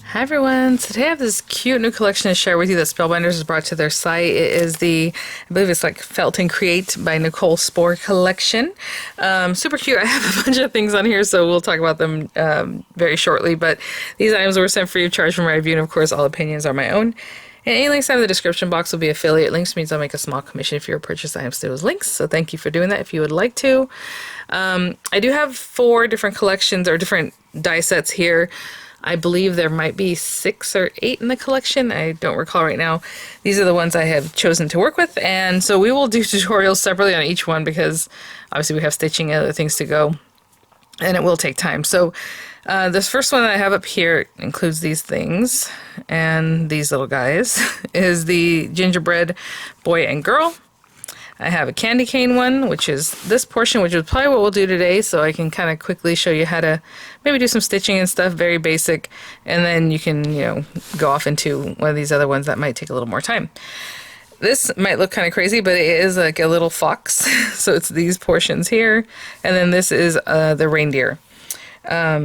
Hi everyone, so today I have this cute new collection to share with you that Spellbinders has brought to their site. It is I believe it's like Felt and Create by Nicole Spore collection. Super cute. I have a bunch of things on here, so we'll talk about them very shortly, but these items were sent free of charge from my review, and of course all opinions are my own. And any links out of the description box will be affiliate links, means I'll make a small commission if you purchase items through those links, so thank you for doing that if you would like to. I do have 4 different collections or different die sets here. I believe there might be 6 or 8 in the collection. I don't recall right now. These are the ones I have chosen to work with, and so we will do tutorials separately on each one because obviously we have stitching and other things to go, and it will take time. So this first one that I have up here includes these things, and these little guys is the gingerbread boy and girl. I have a candy cane one, which is this portion, which is probably what we'll do today, so I can kind of quickly show you how to maybe do some stitching and stuff, very basic, and then you can, go off into one of these other ones that might take a little more time. This might look kind of crazy, but it is like a little fox, so it's these portions here, and then this is the reindeer.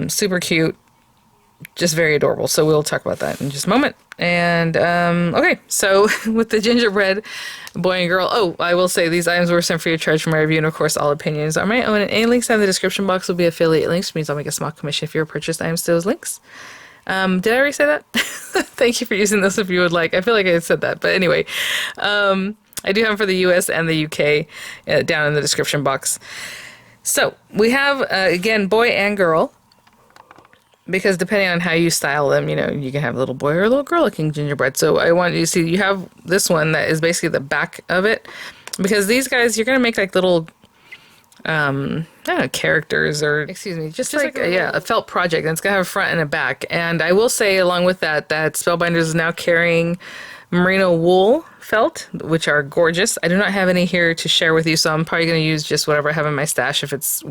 Super cute, just very adorable, so we'll talk about that in just a moment. And okay, so with the gingerbread boy and girl, I will say these items were sent free of charge for my review, and of course all opinions are my own, and any links in the description box will be affiliate links, which means I'll make a small commission if you purchase items to those links. Did I already say that? Thank you for using this if you would like. I feel like I said that, but anyway, I do have them for the US and the UK down in the description box. So we have again, boy and girl, because depending on how you style them, you can have a little boy or a little girl looking gingerbread. So I want you to see, you have this one that is basically the back of it, because these guys, you're going to make like little, I don't know, characters, or, excuse me, just like a felt project, and it's going to have a front and a back. And I will say along with that, Spellbinders is now carrying merino wool felt, which are gorgeous. I do not have any here to share with you, so I'm probably going to use just whatever I have in my stash, if it's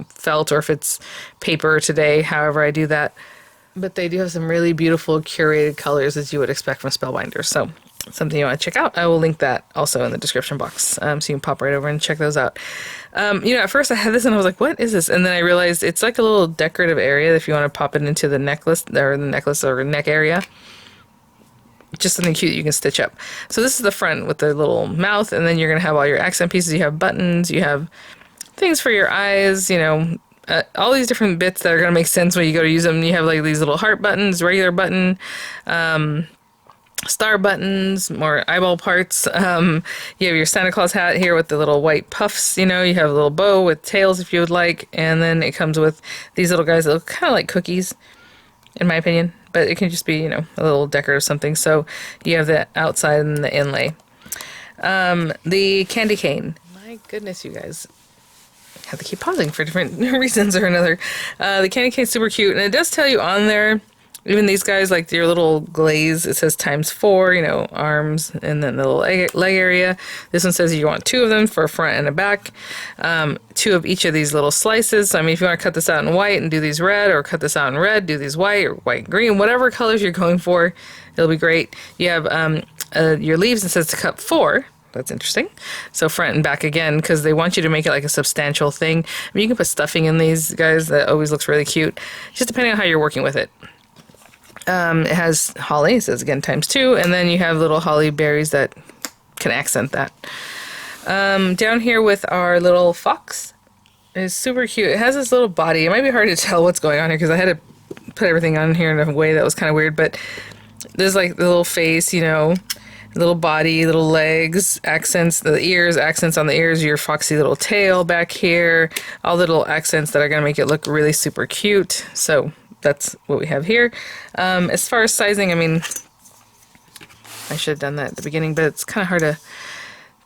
felt or if it's paper today, however I do that. But they do have some really beautiful curated colors, as you would expect from Spellbinders, so something you want to check out. I will link that also in the description box, so you can pop right over and check those out. At first I had this and I was like, what is this? And then I realized it's like a little decorative area if you want to pop it into the necklace or neck area. Just something cute you can stitch up. So this is the front with the little mouth, and then you're going to have all your accent pieces. You have buttons, you have things for your eyes, all these different bits that are going to make sense when you go to use them. You have like these little heart buttons, regular button, star buttons, more eyeball parts. You have your Santa Claus hat here with the little white puffs, you have a little bow with tails if you would like, and then it comes with these little guys that look kind of like cookies, in my opinion, but it can just be, a little decorative something. So you have the outside and the inlay. The candy cane. My goodness, you guys. I have to keep pausing for different reasons or another. The candy cane's super cute, and it does tell you on there, even these guys, like your little glaze, it says ×4, arms, and then the little leg area. This one says you want 2 of them for a front and a back. 2 of each of these little slices. So, if you want to cut this out in white and do these red, or cut this out in red, do these white, or white and green, whatever colors you're going for, it'll be great. You have your leaves, it says to cut 4. That's interesting. So front and back again, because they want you to make it like a substantial thing. You can put stuffing in these guys. That always looks really cute, just depending on how you're working with it. It has holly, it says again ×2, and then you have little holly berries that can accent that. Down here with our little fox is super cute. It has this little body. It might be hard to tell what's going on here because I had to put everything on here in a way that was kind of weird, but there's like the little face, little body, little legs, accents, the ears, accents on the ears, your foxy little tail back here, all the little accents that are going to make it look really super cute. So that's what we have here. As far as sizing, I should have done that at the beginning, but it's kind of hard to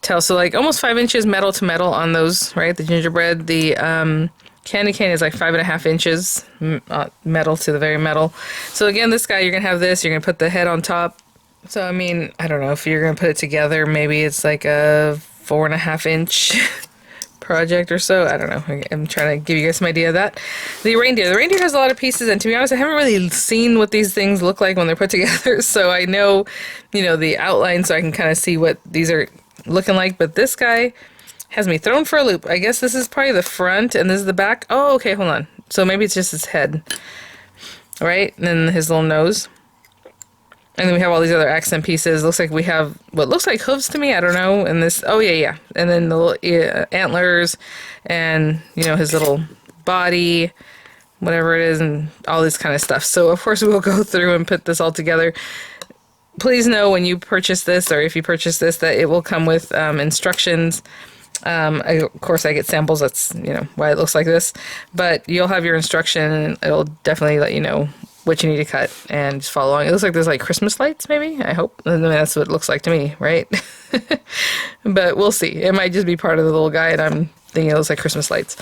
tell. So like almost 5 inches metal to metal on those, right? The gingerbread. The candy cane is like 5.5 inches metal to the very metal. So again, this guy, you're going to have this, you're going to put the head on top. So I don't know if you're going to put it together, maybe it's like a 4.5 inch project or so. I don't know. I'm trying to give you guys some idea of that. The reindeer has a lot of pieces, and to be honest, I haven't really seen what these things look like when they're put together, so I know, the outline, so I can kind of see what these are looking like. But this guy has me thrown for a loop. I guess this is probably the front and this is the back. Oh, okay, hold on. So maybe it's just his head. right? And then his little nose. And then we have all these other accent pieces. Looks like we have what looks like hooves to me. I don't know. And this, oh yeah. And then the little antlers and, you know, his little body, whatever it is, and all this kind of stuff. So of course we'll go through and put this all together. Please know when you purchase this, or if you purchase this, that it will come with instructions. Of course I get samples. That's, you know, why it looks like this. But you'll have your instruction and it'll definitely let you know what you need to cut and just follow along. It looks like there's like Christmas lights, maybe. I hope. I mean, that's what it looks like to me, right? But we'll see. It might just be part of the little guy, and I'm thinking it looks like Christmas lights.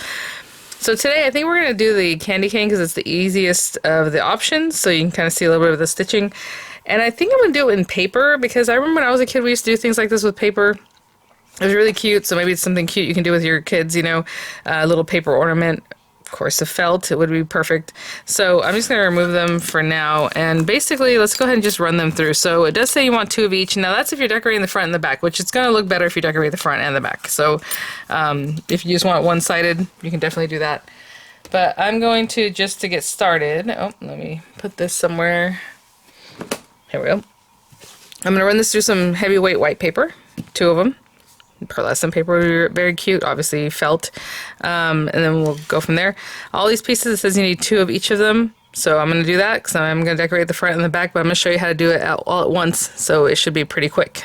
So today I think we're going to do the candy cane because it's the easiest of the options. So you can kind of see a little bit of the stitching. And I think I'm going to do it in paper because I remember when I was a kid we used to do things like this with paper. It was really cute. So maybe it's something cute you can do with your kids, you know, a little paper ornament. Of course, the felt, it would be perfect. So I'm just going to remove them for now. And basically, let's go ahead and just run them through. So it does say you want 2 of each. Now that's if you're decorating the front and the back, which it's going to look better if you decorate the front and the back. So if you just want one-sided, you can definitely do that. But I'm going to, just to get started, oh, let me put this somewhere. Here we go. I'm going to run this through some heavyweight white paper, 2 of them. Pearlescent paper, very cute, obviously felt, and then we'll go from there. All these pieces, it says you need 2 of each of them, so I'm going to do that because I'm going to decorate the front and the back, but I'm going to show you how to do it all at once, so it should be pretty quick.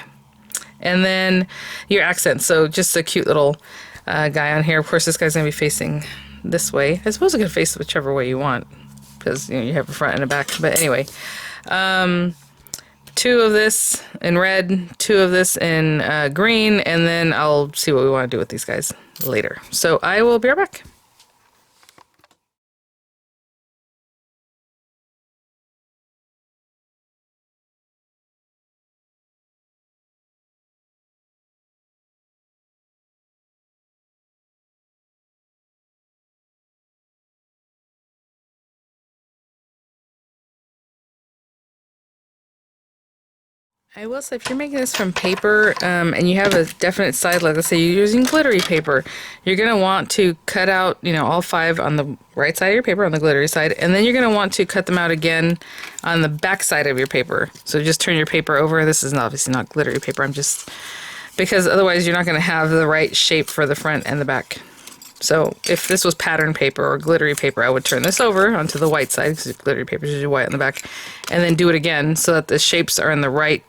And then your accents, so just a cute little guy on here. Of course, this guy's going to be facing this way. I suppose it can face whichever way you want because, you know, you have a front and a back, but anyway. 2 of this in red, 2 of this in green, and then I'll see what we want to do with these guys later. So I will be right back. I will say, if you're making this from paper and you have a definite side, like let's say you're using glittery paper, you're going to want to cut out, you know, all 5 on the right side of your paper, on the glittery side, and then you're going to want to cut them out again on the back side of your paper. So just turn your paper over. This is obviously not glittery paper. I'm just, because otherwise you're not going to have the right shape for the front and the back. So if this was pattern paper or glittery paper, I would turn this over onto the white side, because glittery paper is usually white on the back, and then do it again so that the shapes are in the right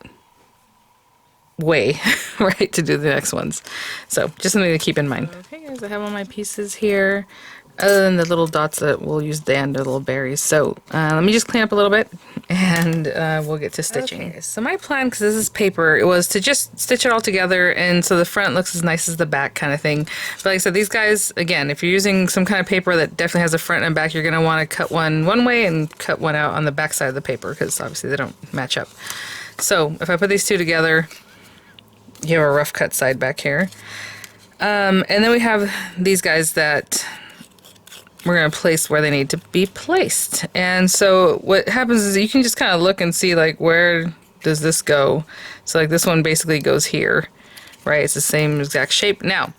way, right, to do the next ones. So just something to keep in mind. Okay guys, I have all my pieces here, other than the little dots that we'll use the end, or little berries. So let me just clean up a little bit and we'll get to stitching. Okay, so my plan, because this is paper, it was to just stitch it all together and so the front looks as nice as the back kind of thing. But like I said, these guys, again, if you're using some kind of paper that definitely has a front and back, you're going to want to cut one way and cut one out on the back side of the paper, because obviously they don't match up. So if I put these 2 together, you have a rough cut side back here. And then we have these guys that we're going to place where they need to be placed. And so what happens is you can just kind of look and see, like, where does this go? So like this one basically goes here, right? It's the same exact shape. Now,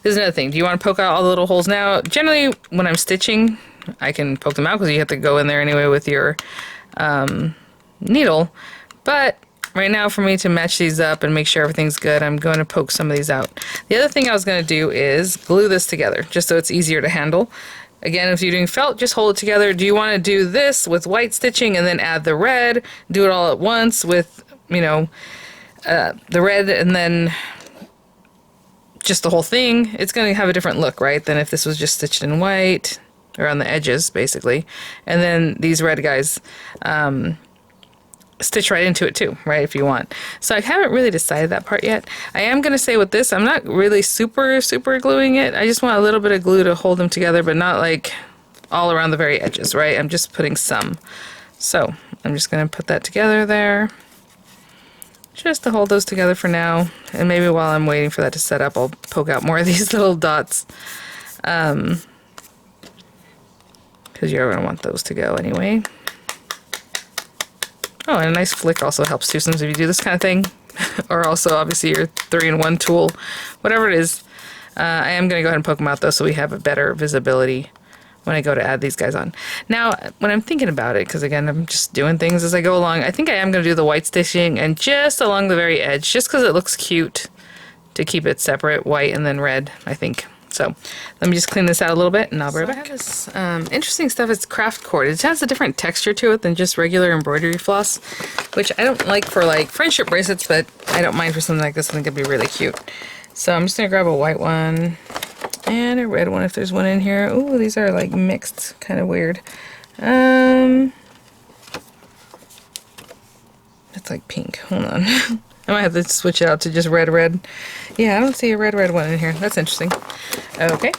there's another thing. Do you want to poke out all the little holes now? Generally, when I'm stitching, I can poke them out because you have to go in there anyway with your needle. But right now, for me to match these up and make sure everything's good, I'm going to poke some of these out. The other thing I was going to do is glue this together, just so it's easier to handle. Again, if you're doing felt, just hold it together. Do you want to do this with white stitching and then add the red? Do it all at once with, you know, the red and then just the whole thing? It's going to have a different look, right, than if this was just stitched in white, or on the edges, basically. And then these red guys, stitch right into it too, right, if you want. So I haven't really decided that part yet. I am going to say with this, I'm not really super gluing it. I just want a little bit of glue to hold them together, but not like all around the very edges, right? I'm just putting some. So I'm just going to put that together there, just to hold those together for now. And maybe while I'm waiting for that to set up, I'll poke out more of these little dots, because you're going to want those to go anyway. Oh, and a nice flick also helps too, since if you do this kind of thing, or also obviously your 3-in-1 tool, whatever it is. I am going to go ahead and poke them out though, so we have a better visibility when I go to add these guys on. Now, when I'm thinking about it, because again, I'm just doing things as I go along, I think I am going to do the white stitching and just along the very edge, just because it looks cute to keep it separate, white and then red, I think. So let me just clean this out a little bit and I'll be right back. I have this interesting stuff. It's craft cord. It has a different texture to it than just regular embroidery floss, which I don't like for like friendship bracelets, but I don't mind for something like this. I think it'd be really cute. So I'm just going to grab a white one and a red one if there's one in here. Ooh, these are like mixed, kind of weird. It's like pink. Hold on. I might have to switch it out to just red. Yeah, I don't see a red one in here. That's interesting. Okay.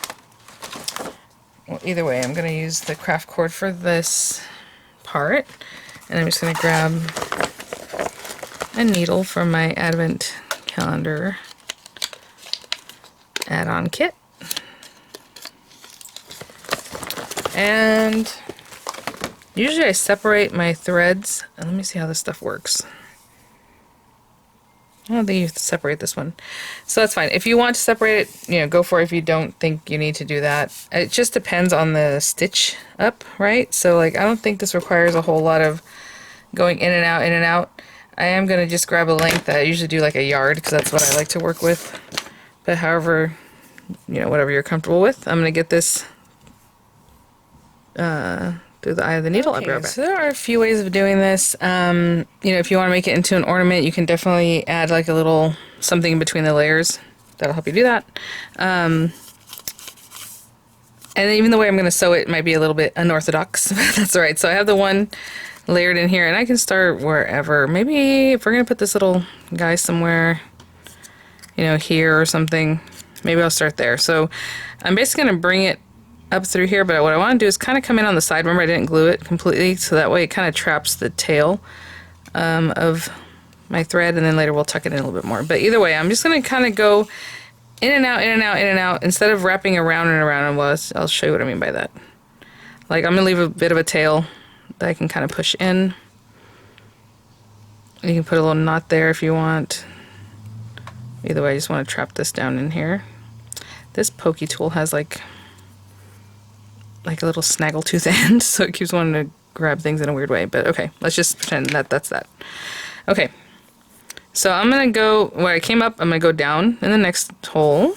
Well, either way, I'm going to use the craft cord for this part. And I'm just going to grab a needle from my advent calendar add-on kit. And usually I separate my threads. Let me see how this stuff works. I don't think you have to separate this one. So that's fine. If you want to separate it, you know, go for it. If you don't think you need to do that. It just depends on the stitch up, right? So like, I don't think this requires a whole lot of going in and out, in and out. I am going to just grab a length that I usually do like a yard because that's what I like to work with. But however, you know, whatever you're comfortable with. I'm going to get this through the eye of the needle. Okay, I'll be right back. So there are a few ways of doing this. You know, if you want to make it into an ornament, you can definitely add like a little something in between the layers. That'll help you do that. And even the way I'm going to sew it might be a little bit unorthodox. That's all right. So I have the one layered in here, and I can start wherever. Maybe if we're going to put this little guy somewhere, you know, here or something, maybe I'll start there. So I'm basically going to bring it up through here, but what I want to do is kind of come in on the side. Remember, I didn't glue it completely, so that way it kind of traps the tail of my thread, and then later we'll tuck it in a little bit more. But either way, I'm just going to kind of go in and out, in and out, in and out, instead of wrapping around and around. And well, I'll show you what I mean by that. Like, I'm going to leave a bit of a tail that I can kind of push in. You can put a little knot there if you want. Either way, I just want to trap this down in here. This pokey tool has like a little snaggletooth end, so it keeps wanting to grab things in a weird way. But okay, let's just pretend that that's that. Okay, so I'm gonna go where I came up. I'm gonna go down in the next hole,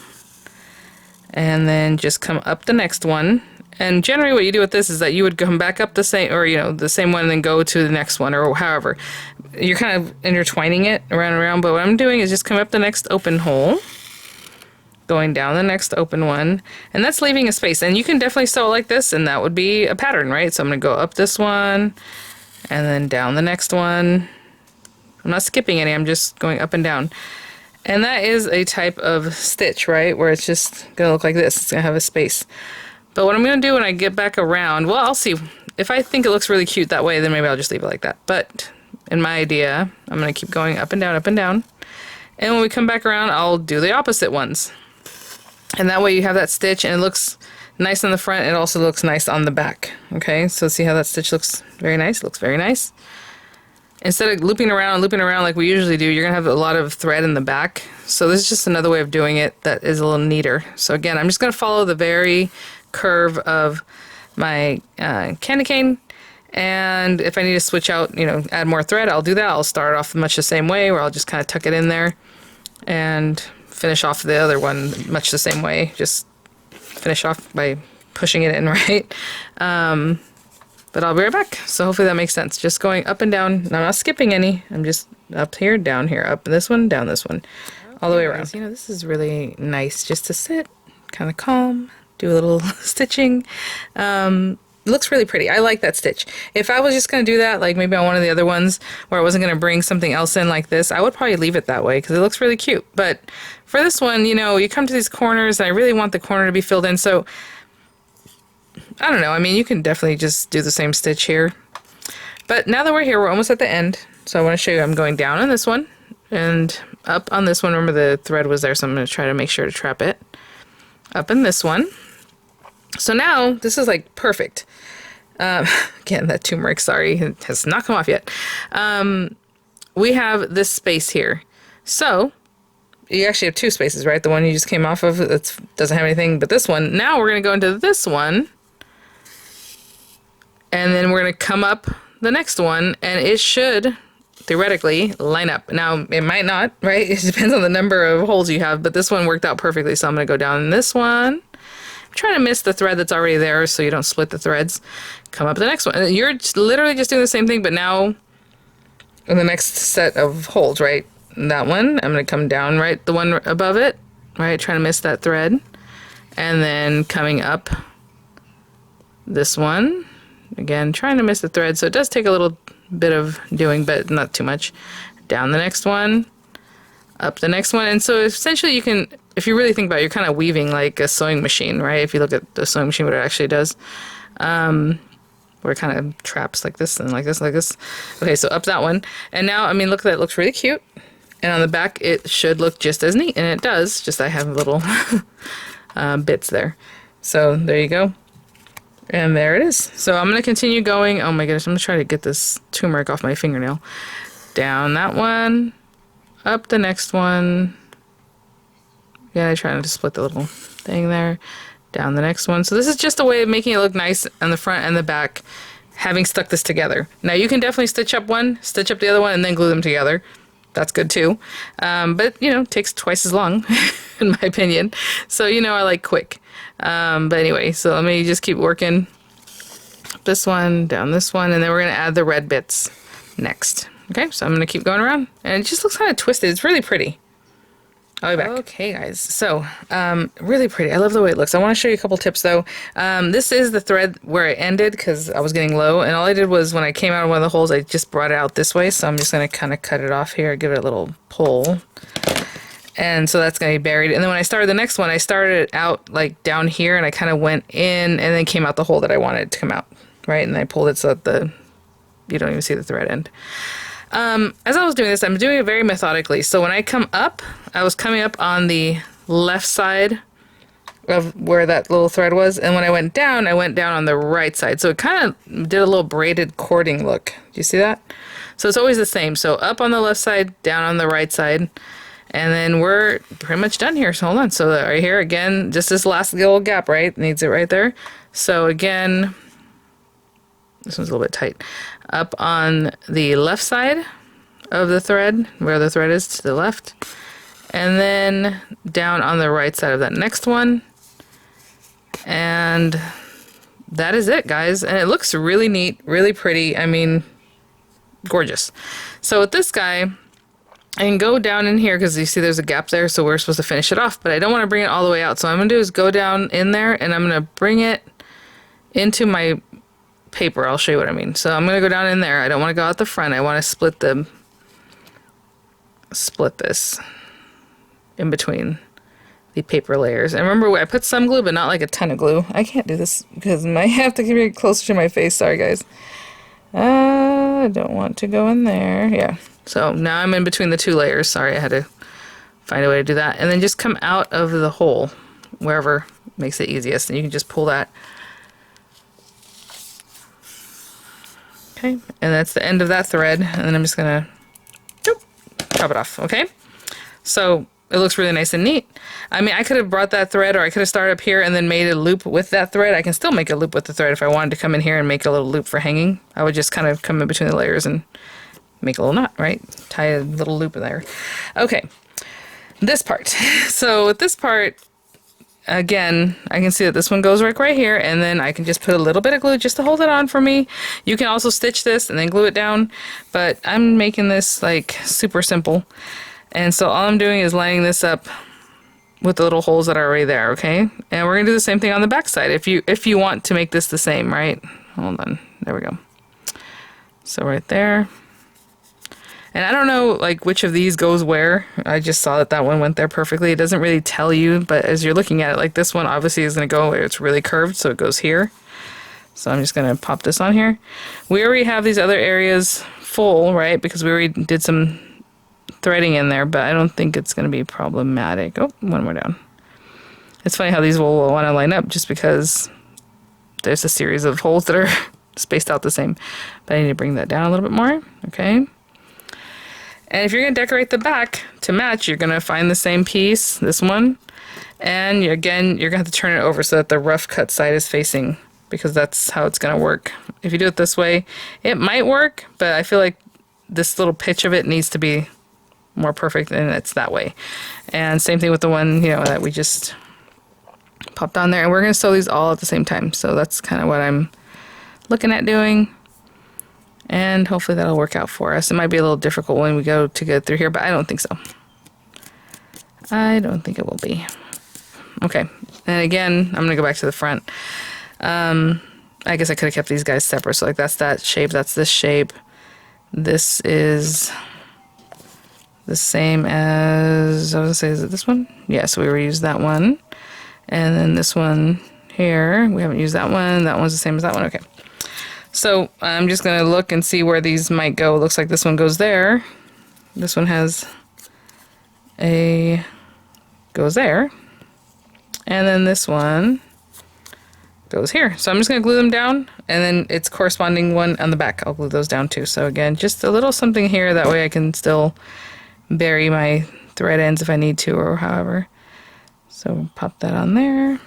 and then just come up the next one. And generally, what you do with this is that you would come back up the same, or you know, the same one, and then go to the next one, or however. You're kind of intertwining it around and around. But what I'm doing is just come up the next open hole, going down the next open one, and that's leaving a space. And you can definitely sew it like this, and that would be a pattern, right? So I'm going to go up this one, and then down the next one. I'm not skipping any, I'm just going up and down. And that is a type of stitch, right? Where it's just going to look like this. It's going to have a space. But what I'm going to do when I get back around, well, I'll see. If I think it looks really cute that way, then maybe I'll just leave it like that. But in my idea, I'm going to keep going up and down, up and down. And when we come back around, I'll do the opposite ones. And that way you have that stitch, and it looks nice on the front. It also looks nice on the back. Okay, so see how that stitch looks very nice? Looks very nice. Instead of looping around like we usually do, you're going to have a lot of thread in the back. So this is just another way of doing it that is a little neater. So again, I'm just going to follow the very curve of my candy cane. And if I need to switch out, you know, add more thread, I'll do that. I'll start off much the same way, where I'll just kind of tuck it in there and finish off the other one much the same way. Just finish off by pushing it in, right? But I'll be right back. So hopefully that makes sense. Just going up and down. And I'm not skipping any. I'm just up here, down here, up this one, down this one, all the way around. You know, this is really nice just to sit, kind of calm, do a little stitching. It looks really pretty. I like that stitch. If I was just going to do that, like maybe on one of the other ones where I wasn't going to bring something else in like this, I would probably leave it that way because it looks really cute. But for this one, you know, you come to these corners and I really want the corner to be filled in. So I don't know. I mean, you can definitely just do the same stitch here. But now that we're here, we're almost at the end. So I want to show you I'm going down on this one and up on this one. Remember the thread was there, so I'm going to try to make sure to trap it. Up in this one. So now this is like perfect. Again, that turmeric, sorry, it has not come off yet. We have this space here. So you actually have two spaces, right? The one you just came off of, that doesn't have anything but this one. Now we're going to go into this one And then we're going to come up the next one, and it should theoretically line up. Now, it might not, right? It depends on the number of holes you have, but this one worked out perfectly. So I'm going to go down this one. I'm trying to miss the thread that's already there so you don't split the threads. Come up the next one. And you're literally just doing the same thing, but now in the next set of holes, right? That one, I'm going to come down, right? The one above it, right? Trying to miss that thread. And then coming up this one. Again, trying to miss the thread, so it does take a little bit of doing, but not too much. Down the next one, up the next one, and so essentially you can, if you really think about it, you're kind of weaving like a sewing machine, right? If you look at the sewing machine, what it actually does, where it kind of traps like this and like this, like this. Okay, so up that one, and now, I mean, look at that, it looks really cute, and on the back it should look just as neat, and it does, just I have little bits there. So there you go. And there it is. So I'm going to continue going. Oh my goodness, I'm going to try to get this turmeric off my fingernail. Down that one. Up the next one. Yeah, I try not to split the little thing there. Down the next one. So this is just a way of making it look nice on the front and the back, having stuck this together. Now you can definitely stitch up one, stitch up the other one, and then glue them together. That's good too. But, you know, it takes twice as long, in my opinion. So, you know, I like quick. But anyway, so let me just keep working this one, down this one, and then we're going to add the red bits next. Okay, so I'm going to keep going around, and it just looks kind of twisted. It's really pretty. I'll be back. Okay, guys, so really pretty. I love the way it looks. I want to show you a couple tips, though. This is the thread where it ended because I was getting low, and all I did was when I came out of one of the holes, I just brought it out this way, so I'm just going to kind of cut it off here, give it a little pull. And so that's going to be buried. And then when I started the next one, I started out like down here and I kind of went in and then came out the hole that I wanted to come out, right? And I pulled it so that you don't even see the thread end. As I was doing this, I'm doing it very methodically. So when I come up, I was coming up on the left side of where that little thread was. And when I went down on the right side. So it kind of did a little braided cording look. Do you see that? So it's always the same. So up on the left side, down on the right side. And then we're pretty much done here. So hold on. So right here again, just this last little gap, right? Needs it right there. So again, this one's a little bit tight. Up on the left side of the thread, where the thread is to the left. And then down on the right side of that next one. And that is it, guys. And it looks really neat, really pretty. I mean, gorgeous. So with this guy, I can go down in here because you see there's a gap there, so we're supposed to finish it off, but I don't want to bring it all the way out. So what I'm going to do is go down in there and I'm going to bring it into my paper. I'll show you what I mean. So I'm going to go down in there. I don't want to go out the front. I want to split this in between the paper layers. And remember, I put some glue, but not like a ton of glue. I can't do this because I have to get it closer to my face. Sorry, guys. I don't want to go in there. Yeah. So now I'm in between the two layers. Sorry, I had to find a way to do that. And then just come out of the hole, wherever makes it easiest. And you can just pull that. Okay, and that's the end of that thread. And then I'm just gonna chop it off, okay? So it looks really nice and neat. I mean, I could have brought that thread, or I could have started up here and then made a loop with that thread. I can still make a loop with the thread if I wanted to come in here and make a little loop for hanging. I would just kind of come in between the layers and make a little knot, right? Tie a little loop in there. Okay, this part. So with this part, again, I can see that this one goes right here, and then I can just put a little bit of glue just to hold it on for me. You can also stitch this and then glue it down, but I'm making this like super simple. And so all I'm doing is lining this up with the little holes that are already there, okay? And we're gonna do the same thing on the back side if you want to make this the same, right? Hold on, there we go. So right there. And I don't know like which of these goes where. I just saw that that one went there perfectly. It doesn't really tell you, but as you're looking at it, like this one obviously is going to go where it's really curved, so it goes here. So I'm just going to pop this on here. We already have these other areas full, right? Because we already did some threading in there, but I don't think it's going to be problematic. Oh, one more down. It's funny how these will want to line up just because there's a series of holes that are spaced out the same. But I need to bring that down a little bit more, okay? And if you're going to decorate the back to match, you're going to find the same piece, this one, and again, you're going to have to turn it over so that the rough cut side is facing because that's how it's going to work. If you do it this way, it might work, but I feel like this little pitch of it needs to be more perfect, and it's that way. And same thing with the one, you know, that we just popped on there. And we're going to sew these all at the same time. So that's kind of what I'm looking at doing. And hopefully that'll work out for us. It might be a little difficult when we go to get through here, but I don't think so. I don't think it will be. Okay. And again, I'm going to go back to the front. I guess I could have kept these guys separate. So like that's that shape. That's this shape. This is the same as, I was going to say, is it this one? Yeah, so we reused that one. And then this one here, we haven't used that one. That one's the same as that one. Okay. So I'm just going to look and see where these might go. It looks like this one goes there. This one has goes there. And then this one goes here. So I'm just going to glue them down, and then its corresponding one on the back, I'll glue those down too. So again, just a little something here. That way I can still bury my thread ends if I need to, or however. So pop that on there.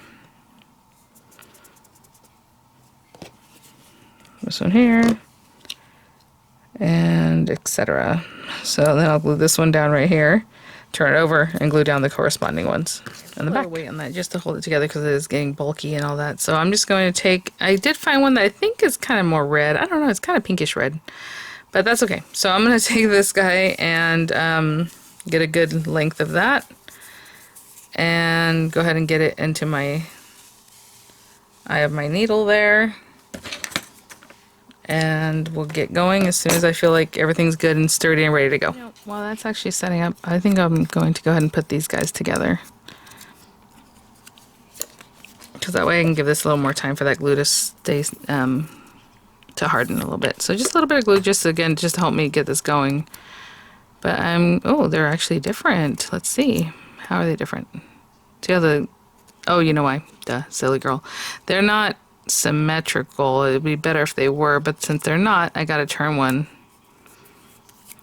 This one here, and etc. So then I'll glue this one down right here, turn it over, and glue down the corresponding ones in the back. Weight on that just to hold it together because it is getting bulky and all that. So I'm just going to take, I did find one that I think is kind of more red. I don't know, it's kind of pinkish red, but that's okay. So I'm going to take this guy and get a good length of that and go ahead and get it into my, I have my needle there. And we'll get going as soon as I feel like everything's good and sturdy and ready to go. While that's actually setting up, I think I'm going to go ahead and put these guys together. Because that way I can give this a little more time for that glue to stay, to harden a little bit. So just a little bit of glue, just again, just to help me get this going. But oh, they're actually different. Let's see. How are they different? See how oh, you know why. Duh, silly girl. They're not symmetrical. It'd be better if they were, but since they're not, I gotta turn one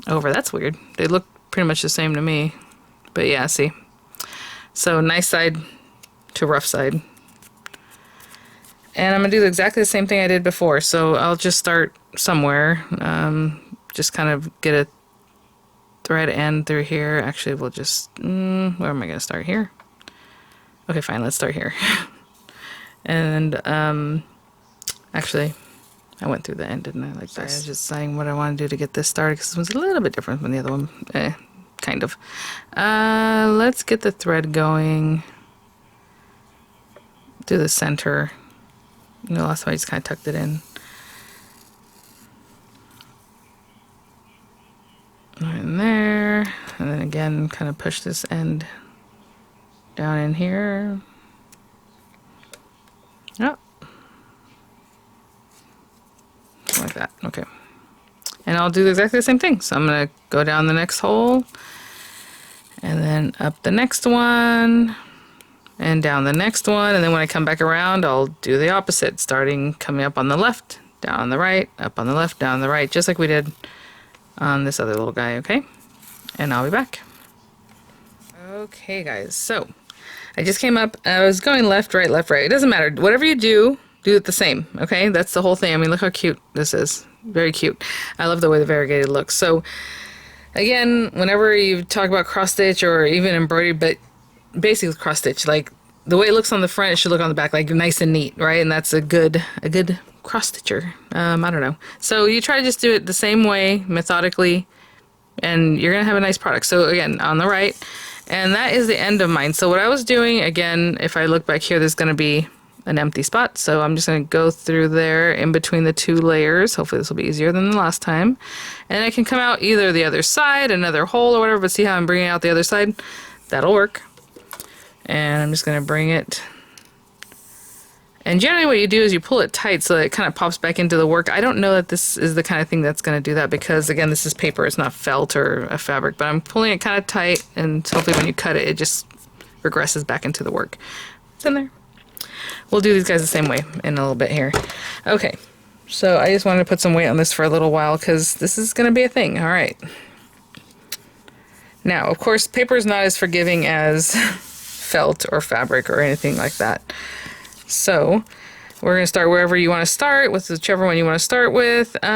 over. That's weird. They look pretty much the same to me, but yeah, see. So nice side to rough side. And I'm gonna do exactly the same thing I did before. So I'll just start somewhere, just kind of get a thread end through here. Actually, we'll just where am I gonna start? Here? Okay, fine, let's start here. And actually, I went through the end, didn't I? Like that. I was just saying what I want to do to get this started, because this one's a little bit different from the other one. Kind of. Let's get the thread going. Do the center. You know, last time I just kind of tucked it in. Right in there. And then again, kind of push this end down in here. Yep. Like that. Okay. And I'll do exactly the same thing. So I'm going to go down the next hole, and then up the next one, and down the next one. And then when I come back around, I'll do the opposite, starting coming up on the left, down on the right, up on the left, down on the right, just like we did on this other little guy. Okay. And I'll be back. Okay, guys. So I just came up, I was going left, right, left, right. It doesn't matter. Whatever you do, do it the same, okay? That's the whole thing. I mean, look how cute this is. Very cute. I love the way the variegated looks. So, again, whenever you talk about cross stitch or even embroidery, but basically cross stitch, like the way it looks on the front, it should look on the back, like nice and neat, right? And that's a good cross stitcher. I don't know. So you try to just do it the same way, methodically, and you're gonna have a nice product. So again, on the right. And that is the end of mine. So what I was doing, again, if I look back here, there's going to be an empty spot. So I'm just going to go through there in between the two layers. Hopefully this will be easier than the last time. And I can come out either the other side, another hole or whatever, but see how I'm bringing out the other side? That'll work. And I'm just going to bring it. And generally what you do is you pull it tight so that it kind of pops back into the work. I don't know that this is the kind of thing that's going to do that because, again, this is paper. It's not felt or a fabric. But I'm pulling it kind of tight, and hopefully when you cut it, it just regresses back into the work. It's in there. We'll do these guys the same way in a little bit here. Okay, so I just wanted to put some weight on this for a little while because this is going to be a thing. All right. Now, of course, paper is not as forgiving as felt or fabric or anything like that. So we're gonna start wherever you want to start with, whichever one you want to start with. Where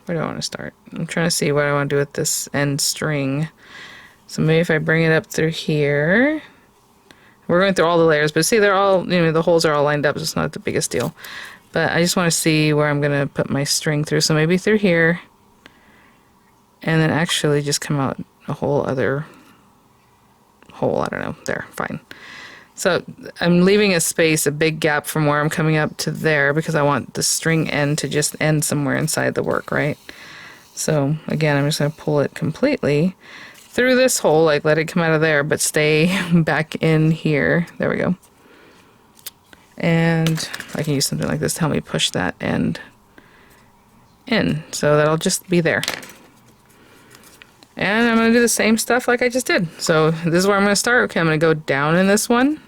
do I want to start? I'm trying to see what I want to do with this end string. So maybe if I bring it up through here, we're going through all the layers, but see, they're all, you know, the holes are all lined up, so it's not the biggest deal. But I just want to see where I'm going to put my string through. So maybe through here, and then actually just come out a whole other hole. I don't know. There, fine. So I'm leaving a space, a big gap from where I'm coming up to there, because I want the string end to just end somewhere inside the work, right? So again, I'm just going to pull it completely through this hole, like let it come out of there, but stay back in here. There we go. And I can use something like this to help me push that end in. So that'll just be there. And I'm going to do the same stuff like I just did. So this is where I'm going to start. Okay, I'm going to go down in this one.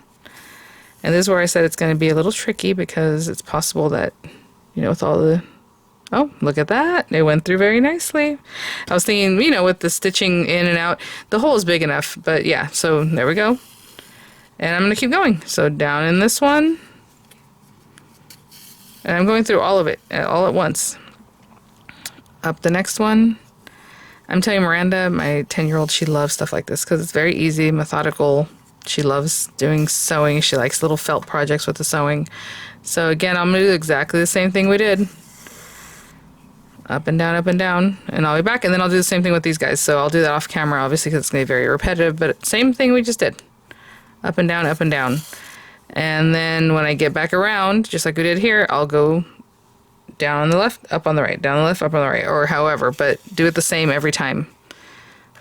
And this is where I said it's going to be a little tricky, because it's possible that, you know, with all the... Oh, look at that. It went through very nicely. I was thinking, you know, with the stitching in and out, the hole is big enough. But yeah, so there we go. And I'm going to keep going. So down in this one. And I'm going through all of it, all at once. Up the next one. I'm telling you, Miranda, my 10-year-old, she loves stuff like this because it's very easy, methodical. She loves doing sewing. She likes little felt projects with the sewing. So again, I'm going to do exactly the same thing we did. Up and down, and I'll be back, and then I'll do the same thing with these guys. So I'll do that off camera, obviously, because it's going to be very repetitive, but same thing we just did. Up and down, up and down. And then when I get back around, just like we did here, I'll go down on the left, up on the right, down on the left, up on the right, or however, but do it the same every time.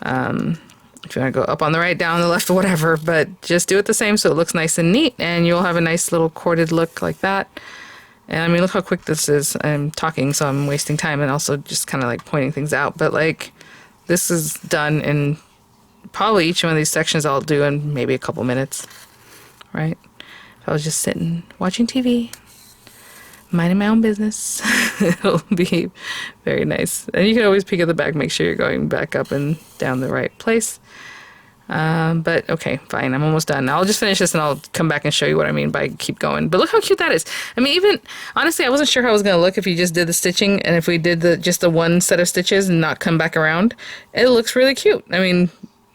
If you want to go up on the right, down on the left, whatever, but just do it the same so it looks nice and neat, and you'll have a nice little corded look like that. And I mean, look how quick this is. I'm talking, so I'm wasting time, and also just kind of like pointing things out, but like this is done in probably each one of these sections I'll do in maybe a couple minutes, right? If I was just sitting watching TV, minding my own business, it'll be very nice. And you can always peek at the back, make sure you're going back up and down the right place. But okay, fine, I'm almost done. I'll just finish this and I'll come back and show you what I mean by keep going. But look how cute that is. I mean, even, honestly, I wasn't sure how it was going to look if you just did the stitching and if we did just the one set of stitches and not come back around. It looks really cute. I mean,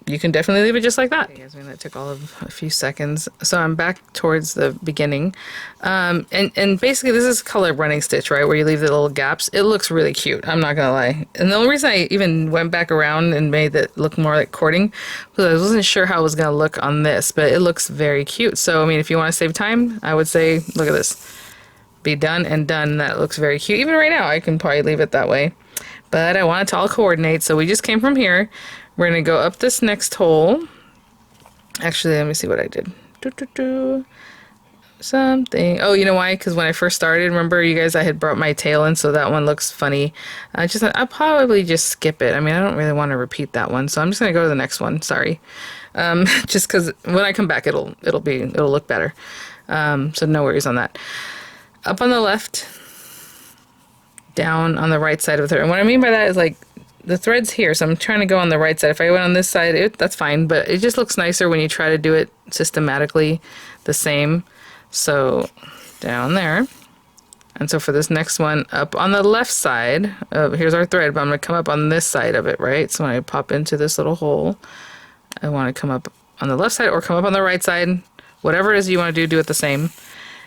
you can definitely leave it just like that. Okay, guys, I mean, that took all of a few seconds. So I'm back towards the beginning. And basically this is color running stitch, right? Where you leave the little gaps. It looks really cute. I'm not gonna lie. And the only reason I even went back around and made it look more like cording was I wasn't sure how it was gonna look on this, but it looks very cute. So, I mean, if you want to save time, I would say, look at this. Be done and done. That looks very cute. Even right now, I can probably leave it that way. But I want it to all coordinate. So we just came from here. We're going to go up this next hole. Actually, let me see what I did. Something. Oh, you know why? Because when I first started, remember you guys, I had brought my tail in, so that one looks funny. I'll probably just skip it. I mean, I don't really want to repeat that one, so I'm just going to go to the next one. Sorry. Just because when I come back, it'll look better. So no worries on that. Up on the left, down on the right side of the thread. And what I mean by that is like, the thread's here, so I'm trying to go on the right side. If I went on this side, that's fine, but it just looks nicer when you try to do it systematically the same. So down there. And so for this next one, up on the left side, here's our thread, but I'm going to come up on this side of it, right? So when I pop into this little hole, I want to come up on the left side or come up on the right side. Whatever it is you want to do it the same.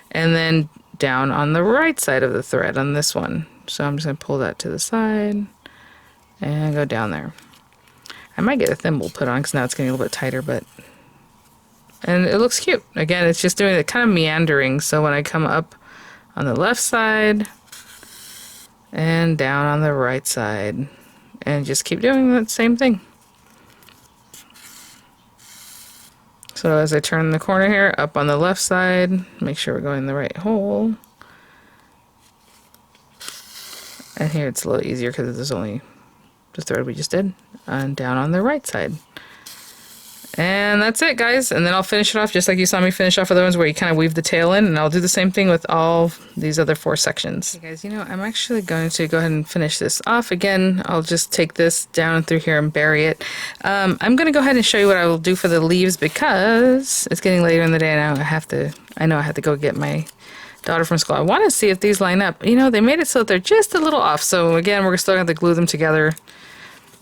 And then down on the right side of the thread on this one. So I'm just going to pull that to the side. And go down there. I might get a thimble put on because now it's getting a little bit tighter, and it looks cute. Again, it's just doing it kind of meandering. So when I come up on the left side and down on the right side, and just keep doing that same thing. So as I turn the corner here, up on the left side, make sure we're going in the right hole. And here it's a little easier because there's only the thread we just did, and down on the right side. And that's it, guys. And then I'll finish it off just like you saw me finish off with the ones where you kind of weave the tail in, and I'll do the same thing with all these other 4 sections. Okay, guys, you know, I'm actually going to go ahead and finish this off. Again, I'll just take this down through here and bury it. I'm going to go ahead and show you what I will do for the leaves because it's getting later in the day and I know I have to go get my daughter from school. I want to see if these line up. You know, they made it so that they're just a little off. So again, we're still going to have to glue them together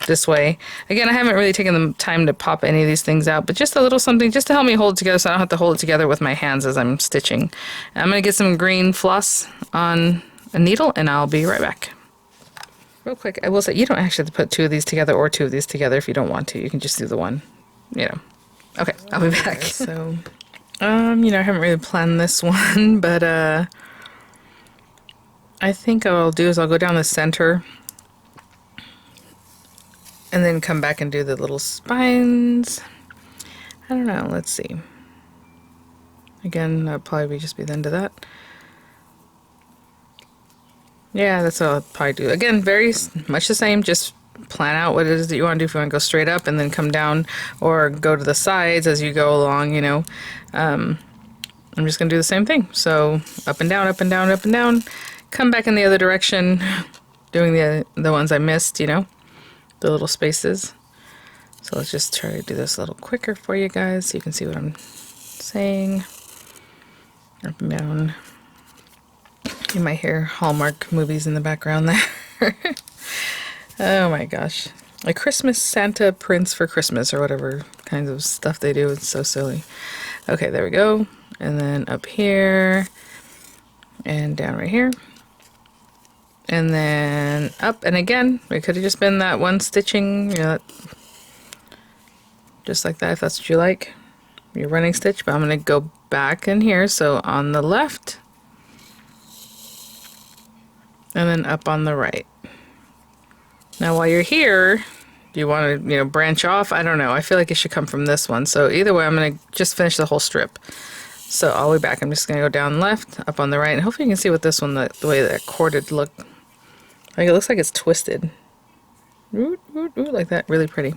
this way. Again, I haven't really taken the time to pop any of these things out, but just a little something just to help me hold it together so I don't have to hold it together with my hands as I'm stitching. I'm going to get some green floss on a needle and I'll be right back. Real quick, I will say you don't actually have to put 2 of these together or 2 of these together if you don't want to. You can just do the one, you know. Okay, I'll be back. So, you know, I haven't really planned this one, but I think what I'll do is I'll go down the center and then come back and do the little spines. I don't know, let's see. Again, that'll probably just be the end of that. Yeah, that's what I'll probably do. Again, very much the same, just plan out what it is that you want to do. If you want to go straight up and then come down or go to the sides as you go along, you know. I'm just going to do the same thing. So up and down, up and down, up and down. Come back in the other direction, doing the ones I missed, you know. The little spaces. So let's just try to do this a little quicker for you guys so you can see what I'm saying. Up and down. You might hear Hallmark movies in the background there. Oh my gosh. A Christmas Santa Prince for Christmas or whatever kinds of stuff they do. It's so silly. Okay, there we go. And then up here and down right here. And then up, and again, it could have just been that one stitching, you know, just like that if that's what you like, your running stitch. But I'm going to go back in here, so on the left, and then up on the right. Now while you're here, do you want to, you know, branch off? I don't know. I feel like it should come from this one. So either way, I'm going to just finish the whole strip. So all the way back, I'm just going to go down left, up on the right, and hopefully you can see what this one, the way that corded look. Like it looks like it's twisted. Ooh, ooh, ooh, like that. Really pretty.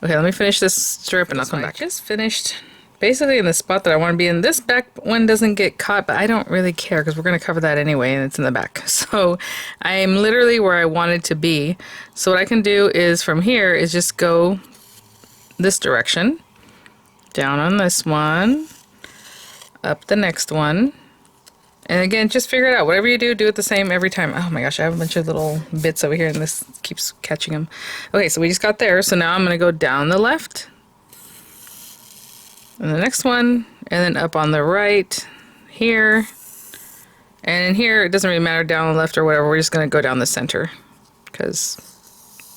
Okay, let me finish this strip and I'll come back. Just finished basically in the spot that I want to be in. This back one doesn't get caught, but I don't really care because we're going to cover that anyway and it's in the back. So I'm literally where I wanted to be. So what I can do is from here is just go this direction, down on this one, up the next one. And again, just figure it out. Whatever you do, do it the same every time. Oh my gosh, I have a bunch of little bits over here and this keeps catching them. Okay, so we just got there. So now I'm going to go down the left. And the next one. And then up on the right here. And in here, it doesn't really matter down the left or whatever. We're just going to go down the center because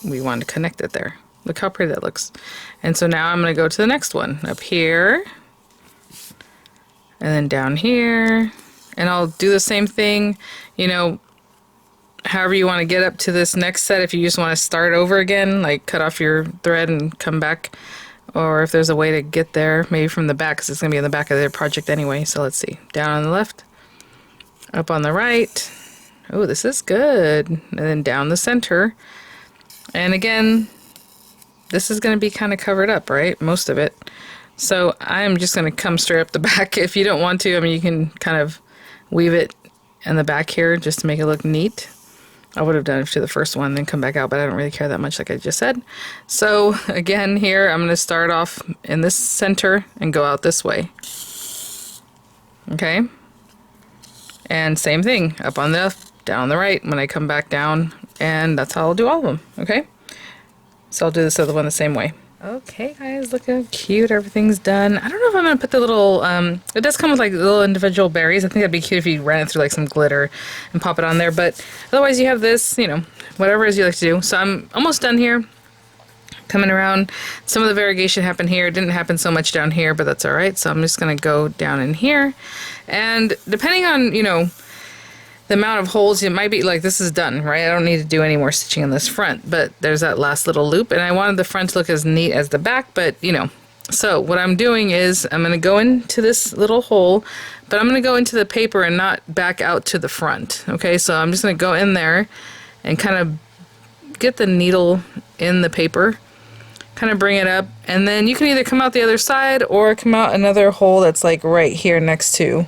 we want to connect it there. Look how pretty that looks. And so now I'm going to go to the next one. Up here. And then down here. And I'll do the same thing, you know, however you want to get up to this next set. If you just want to start over again, like cut off your thread and come back. Or if there's a way to get there, maybe from the back, because it's going to be in the back of their project anyway. So let's see. Down on the left, up on the right. Oh, this is good. And then down the center. And again, this is going to be kind of covered up, right? Most of it. So I'm just going to come straight up the back. If you don't want to, I mean, you can kind of weave it in the back here just to make it look neat. I would have done it to the first one, then come back out, but I don't really care that much like I just said. So again, here I'm going to start off in this center and go out this way. Okay? And same thing, up on the left, down on the right when I come back down, and that's how I'll do all of them. Okay? So I'll do this other one the same way. Okay guys, look how cute everything's done. I don't know if I'm going to put the little, it does come with like little individual berries. I think that'd be cute if you ran it through like some glitter and pop it on there. But otherwise you have this, you know, whatever it is you like to do. So I'm almost done here. Coming around. Some of the variegation happened here. It didn't happen so much down here, but that's alright. So I'm just going to go down in here. And depending on, you know, the amount of holes, it might be like this is done, right? I don't need to do any more stitching on this front, but there's that last little loop, and I wanted the front to look as neat as the back, but you know. So what I'm doing is I'm going to go into this little hole, but I'm going to go into the paper and not back out to the front. Okay, so I'm just going to go in there and kind of get the needle in the paper kind of bring it up, and then you can either come out the other side or come out another hole that's like right here next to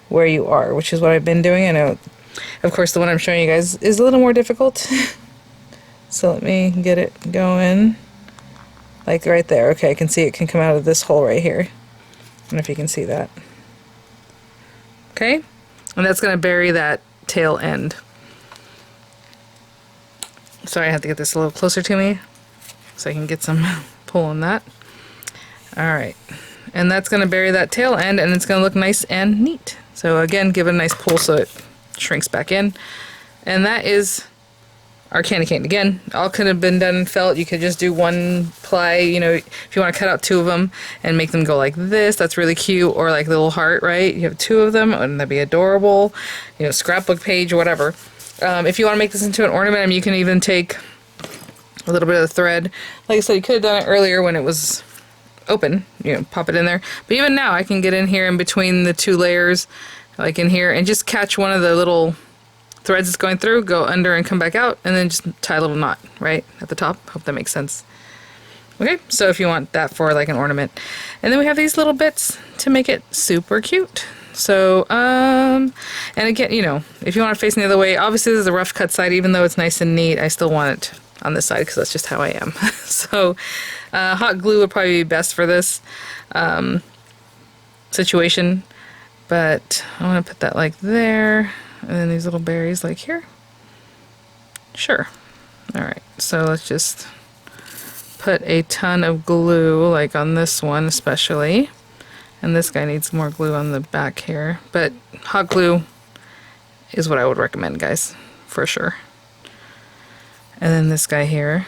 where you are, which is what I've been doing. I know, of course, the one I'm showing you guys is a little more difficult. So let me get it going. Like right there. Okay, I can see it can come out of this hole right here. I don't know if you can see that. Okay, and that's going to bury that tail end. Sorry, I have to get this a little closer to me so I can get some pull on that. Alright, and that's going to bury that tail end, and it's going to look nice and neat. So again, give it a nice pull so it shrinks back in. And that is our candy cane. Again, all could have been done in felt. You could just do one ply, you know, if you want to cut out two of them and make them go like this, that's really cute. Or like the little heart, right? You have two of them, wouldn't that be adorable? You know, scrapbook page or whatever. If you want to make this into an ornament, I mean, you can even take a little bit of the thread. Like I said, you could have done it earlier when it was open, you know, pop it in there. But even now, I can get in here in between the two layers, like in here, and just catch one of the little threads that's going through, go under and come back out, and then just tie a little knot right at the top. Hope that makes sense. Okay, so if you want that for like an ornament. And then we have these little bits to make it super cute. So, and again, you know, if you want it facing the other way, obviously this is a rough cut side, even though it's nice and neat, I still want it on this side because that's just how I am. So, hot glue would probably be best for this situation, but I want to put that like there. And then these little berries like here. Sure. Alright, so let's just put a ton of glue, like on this one especially. And this guy needs more glue on the back here. But hot glue is what I would recommend, guys, for sure. And then this guy here.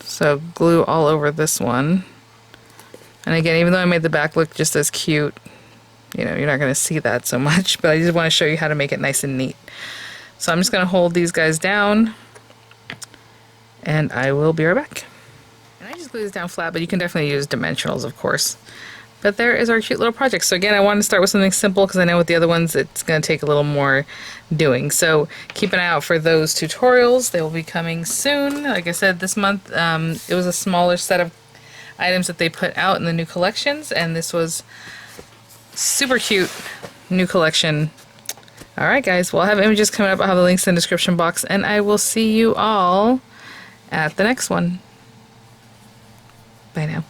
So glue all over this one. And again, even though I made the back look just as cute, you know, you're not going to see that so much, but I just want to show you how to make it nice and neat. So I'm just going to hold these guys down, and I will be right back. And I just glue this down flat, but you can definitely use dimensionals, of course. But there is our cute little project. So again, I wanted to start with something simple because I know with the other ones it's going to take a little more doing. So keep an eye out for those tutorials. They will be coming soon. Like I said, this month it was a smaller set of items that they put out in the new collections, and this was super cute new collection. Alright guys, well, I'll have images coming up. I'll have the links in the description box, and I will see you all at the next one. Bye now.